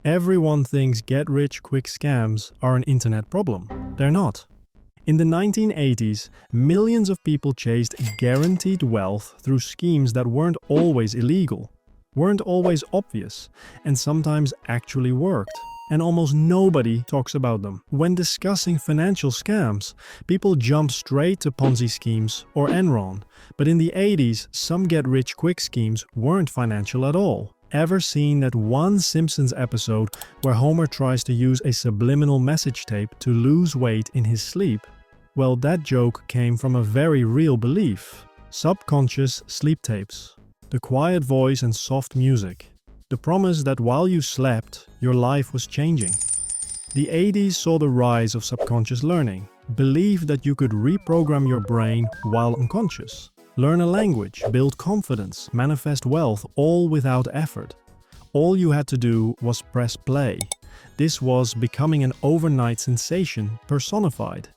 Everyone thinks get-rich-quick scams are an internet problem. They're not. In the 1980s, millions of people chased guaranteed wealth through schemes that weren't always illegal, weren't always obvious, and sometimes actually worked. And almost nobody talks about them. When discussing financial scams, people jump straight to Ponzi schemes or Enron. But in the 80s, some get-rich-quick schemes weren't financial at all. Ever seen that one Simpsons episode where Homer tries to use a subliminal message tape to lose weight in his sleep? Well, that joke came from a very real belief. Subconscious sleep tapes. The quiet voice and soft music. The promise that while you slept, your life was changing. The 80s saw the rise of subconscious learning. Believe that you could reprogram your brain while unconscious. Learn a language, build confidence, manifest wealth, all without effort. All you had to do was press play. This was becoming an overnight sensation personified.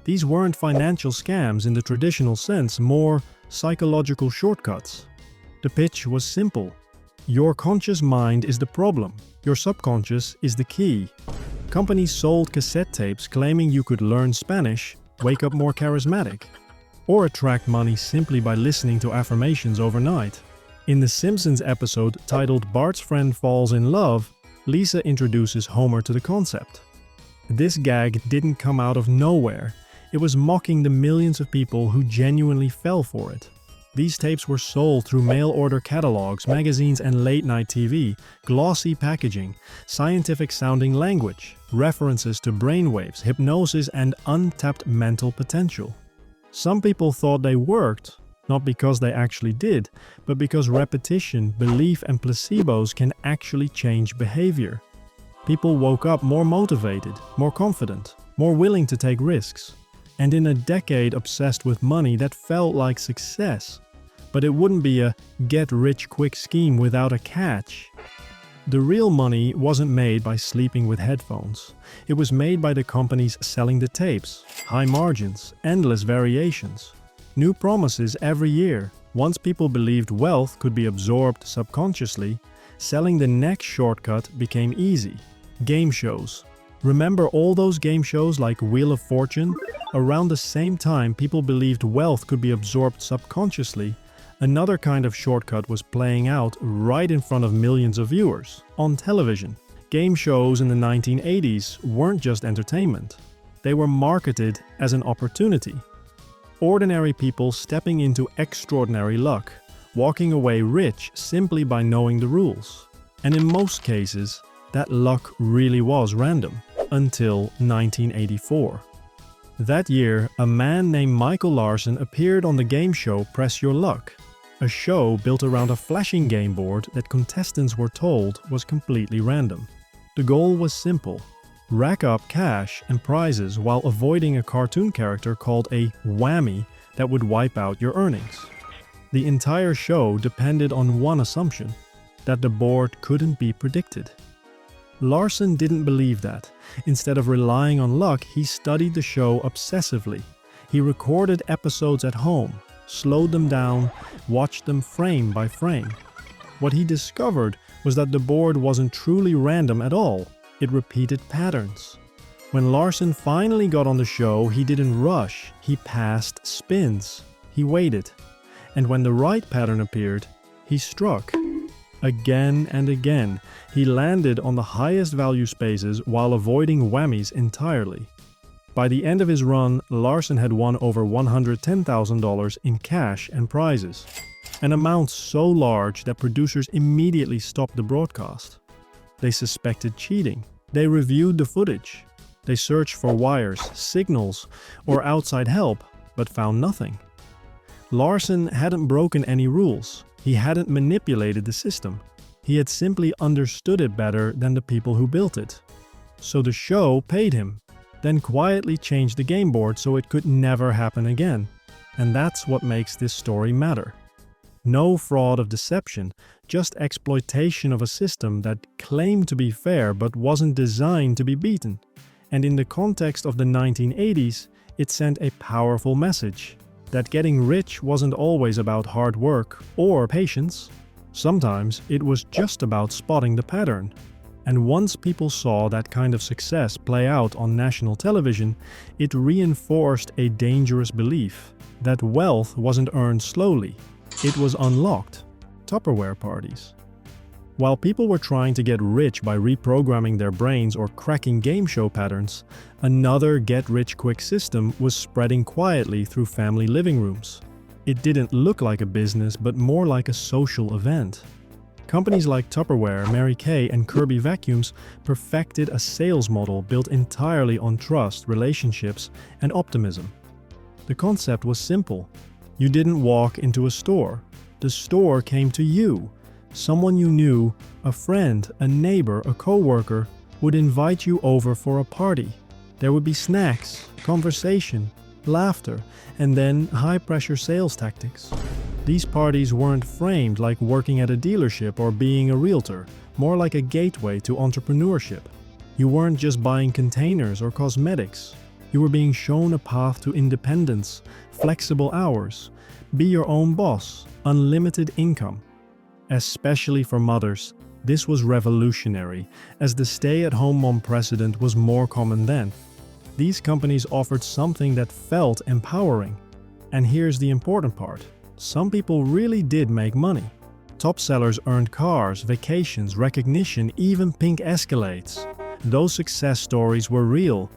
These weren't financial scams in the traditional sense, more psychological shortcuts. The pitch was simple. Your conscious mind is the problem. Your subconscious is the key. Companies sold cassette tapes claiming you could learn Spanish, wake up more charismatic, or attract money simply by listening to affirmations overnight. In the Simpsons episode titled Bart's Friend Falls in Love, Lisa introduces Homer to the concept. This gag didn't come out of nowhere. It was mocking the millions of people who genuinely fell for it. These tapes were sold through mail-order catalogs, magazines, and late-night TV, glossy packaging, scientific-sounding language, references to brainwaves, hypnosis, and untapped mental potential. Some people thought they worked, not because they actually did, but because repetition, belief, and placebos can actually change behavior. People woke up more motivated, more confident, more willing to take risks. And in a decade obsessed with money, that felt like success. But it wouldn't be a get-rich-quick scheme without a catch. The real money wasn't made by sleeping with headphones. It was made by the companies selling the tapes. High margins, endless variations. New promises every year. Once people believed wealth could be absorbed subconsciously, selling the next shortcut became easy. Game shows. Remember all those game shows like Wheel of Fortune? Around the same time people believed wealth could be absorbed subconsciously, another kind of shortcut was playing out right in front of millions of viewers. On television, game shows in the 1980s weren't just entertainment. They were marketed as an opportunity. Ordinary people stepping into extraordinary luck, walking away rich simply by knowing the rules. And in most cases, that luck really was random, until 1984. That year, a man named Michael Larsen appeared on the game show Press Your Luck, a show built around a flashing game board that contestants were told was completely random. The goal was simple: rack up cash and prizes while avoiding a cartoon character called a whammy that would wipe out your earnings. The entire show depended on one assumption: that the board couldn't be predicted. Larsen didn't believe that. Instead of relying on luck, he studied the show obsessively. He recorded episodes at home, slowed them down, watched them frame by frame. What he discovered was that the board wasn't truly random at all. It repeated patterns. When Larsen finally got on the show, he didn't rush. He passed spins. He waited. And when the right pattern appeared, he struck. Again and again, he landed on the highest value spaces while avoiding whammies entirely. By the end of his run, Larsen had won over $110,000 in cash and prizes, an amount so large that producers immediately stopped the broadcast. They suspected cheating. They reviewed the footage. They searched for wires, signals, or outside help, but found nothing. Larsen hadn't broken any rules. He hadn't manipulated the system. He had simply understood it better than the people who built it. So the show paid him, then quietly changed the game board so it could never happen again. And that's what makes this story matter. No fraud of deception, just exploitation of a system that claimed to be fair but wasn't designed to be beaten. And in the context of the 1980s, it sent a powerful message: that getting rich wasn't always about hard work or patience. Sometimes it was just about spotting the pattern. And once people saw that kind of success play out on national television, it reinforced a dangerous belief that wealth wasn't earned slowly, it was unlocked. Tupperware parties. While people were trying to get rich by reprogramming their brains or cracking game show patterns, another get-rich-quick system was spreading quietly through family living rooms. It didn't look like a business, but more like a social event. Companies like Tupperware, Mary Kay, and Kirby Vacuums perfected a sales model built entirely on trust, relationships, and optimism. The concept was simple. You didn't walk into a store. The store came to you. Someone you knew, a friend, a neighbor, a coworker, would invite you over for a party. There would be snacks, conversation, laughter, and then high-pressure sales tactics. These parties weren't framed like working at a dealership or being a realtor, more like a gateway to entrepreneurship. You weren't just buying containers or cosmetics. You were being shown a path to independence, flexible hours, be your own boss, unlimited income. Especially for mothers, this was revolutionary, as the stay-at-home mom precedent was more common then. These companies offered something that felt empowering. And here's the important part. Some people really did make money. Top sellers earned cars, vacations, recognition, even pink Escalades. Those success stories were real,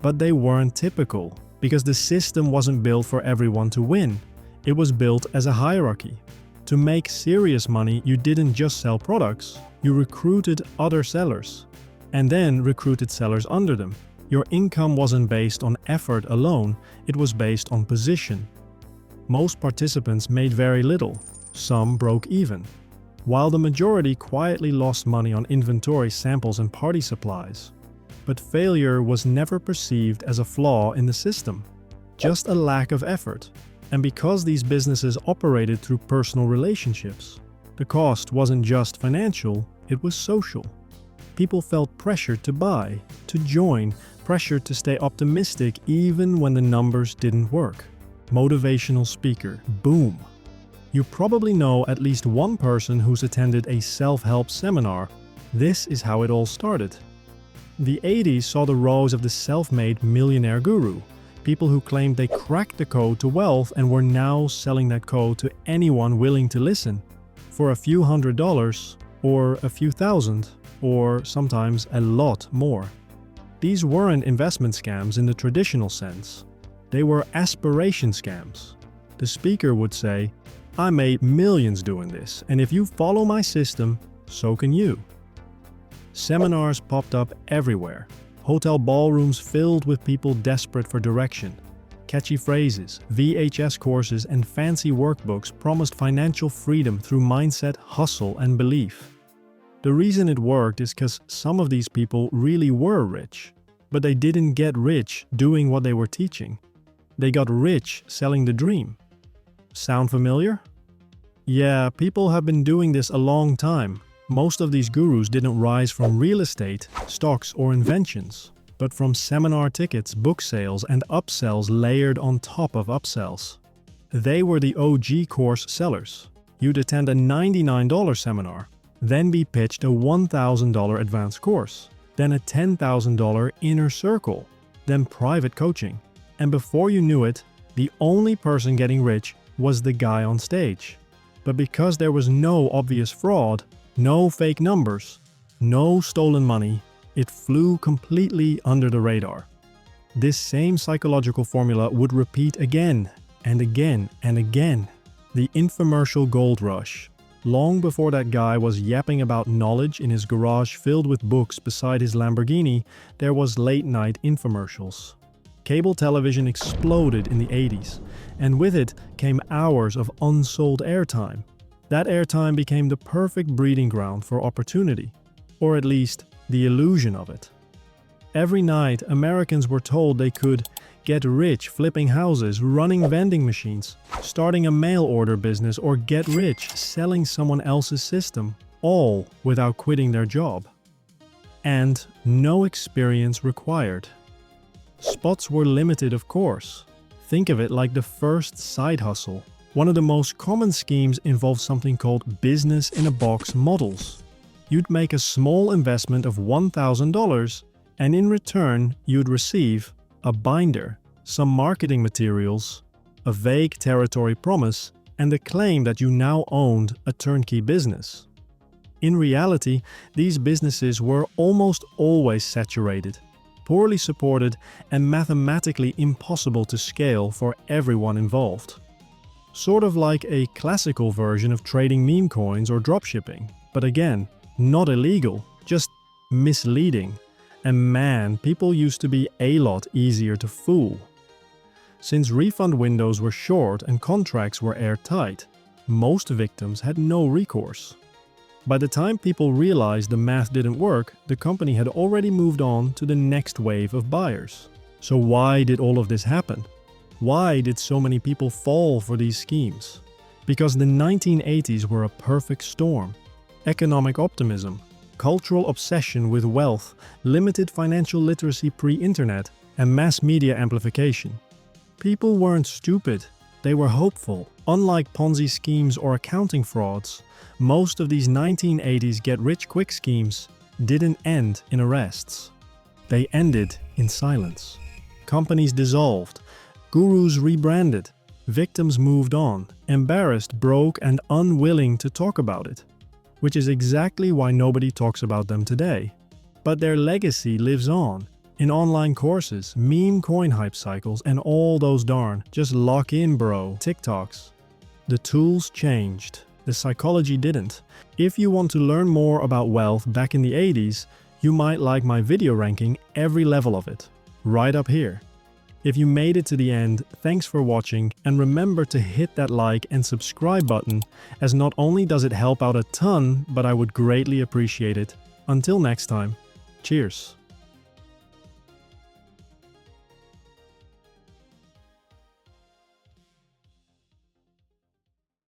but they weren't typical, because the system wasn't built for everyone to win. It was built as a hierarchy. To make serious money, you didn't just sell products, you recruited other sellers, and then recruited sellers under them. Your income wasn't based on effort alone, it was based on position. Most participants made very little, some broke even, while the majority quietly lost money on inventory, samples, and party supplies. But failure was never perceived as a flaw in the system, just a lack of effort. And because these businesses operated through personal relationships, the cost wasn't just financial, it was social. People felt pressured to buy, to join, pressured to stay optimistic even when the numbers didn't work. Motivational speaker, boom. You probably know at least one person who's attended a self-help seminar. This is how it all started. The 80s saw the rise of the self-made millionaire guru. People who claimed they cracked the code to wealth and were now selling that code to anyone willing to listen for a few $100s or a few thousand or sometimes a lot more. These weren't investment scams in the traditional sense. They were aspiration scams. The speaker would say, "I made millions doing this, and if you follow my system, so can you." Seminars popped up everywhere. Hotel ballrooms filled with people desperate for direction. Catchy phrases, VHS courses, and fancy workbooks promised financial freedom through mindset, hustle, and belief. The reason it worked is because some of these people really were rich, but they didn't get rich doing what they were teaching. They got rich selling the dream. Sound familiar? Yeah, people have been doing this a long time. Most of these gurus didn't rise from real estate, stocks, or inventions, but from seminar tickets, book sales, and upsells layered on top of upsells. They were the OG course sellers. You'd attend a $99 seminar, then be pitched a $1,000 advanced course, then a $10,000 inner circle, then private coaching. And before you knew it, the only person getting rich was the guy on stage. But because there was no obvious fraud, no fake numbers, no stolen money, it flew completely under the radar. This same psychological formula would repeat again and again and again. The infomercial gold rush. Long before that guy was yapping about knowledge in his garage filled with books beside his Lamborghini, there was late-night infomercials. Cable television exploded in the 80s, and with it came hours of unsold airtime. That airtime became the perfect breeding ground for opportunity, or at least the illusion of it. Every night, Americans were told they could get rich flipping houses, running vending machines, starting a mail order business, or get rich selling someone else's system, all without quitting their job. And no experience required. Spots were limited, of course. Think of it like the first side hustle. One of the most common schemes involved something called business-in-a-box models. you'd make a small investment of $1,000, and in return, you'd receive a binder, some marketing materials, a vague territory promise, and the claim that you now owned a turnkey business. In reality, these businesses were almost always saturated, poorly supported, and mathematically impossible to scale for everyone involved. Sort of like a classical version of trading meme coins or dropshipping, but again, not illegal, just misleading. And man, people used to be a lot easier to fool. Since refund windows were short and contracts were airtight, most victims had no recourse. By the time people realized the math didn't work, the company had already moved on to the next wave of buyers. So why did all of this happen? Why did so many people fall for these schemes? Because the 1980s were a perfect storm. Economic optimism, cultural obsession with wealth, limited financial literacy pre-internet, and mass media amplification. People weren't stupid, they were hopeful. Unlike Ponzi schemes or accounting frauds, most of these 1980s get-rich-quick schemes didn't end in arrests. They ended in silence. Companies dissolved, gurus rebranded, victims moved on, embarrassed, broke, and unwilling to talk about it. Which is exactly why nobody talks about them today. But their legacy lives on. In online courses, meme coin hype cycles, and all those darn "just lock in bro" TikToks. The tools changed. The psychology didn't. If you want to learn more about wealth back in the 80s, you might like my video ranking every level of it, right up here. If you made it to the end, thanks for watching, and remember to hit that like and subscribe button, as not only does it help out a ton, but I would greatly appreciate it. Until next time, cheers.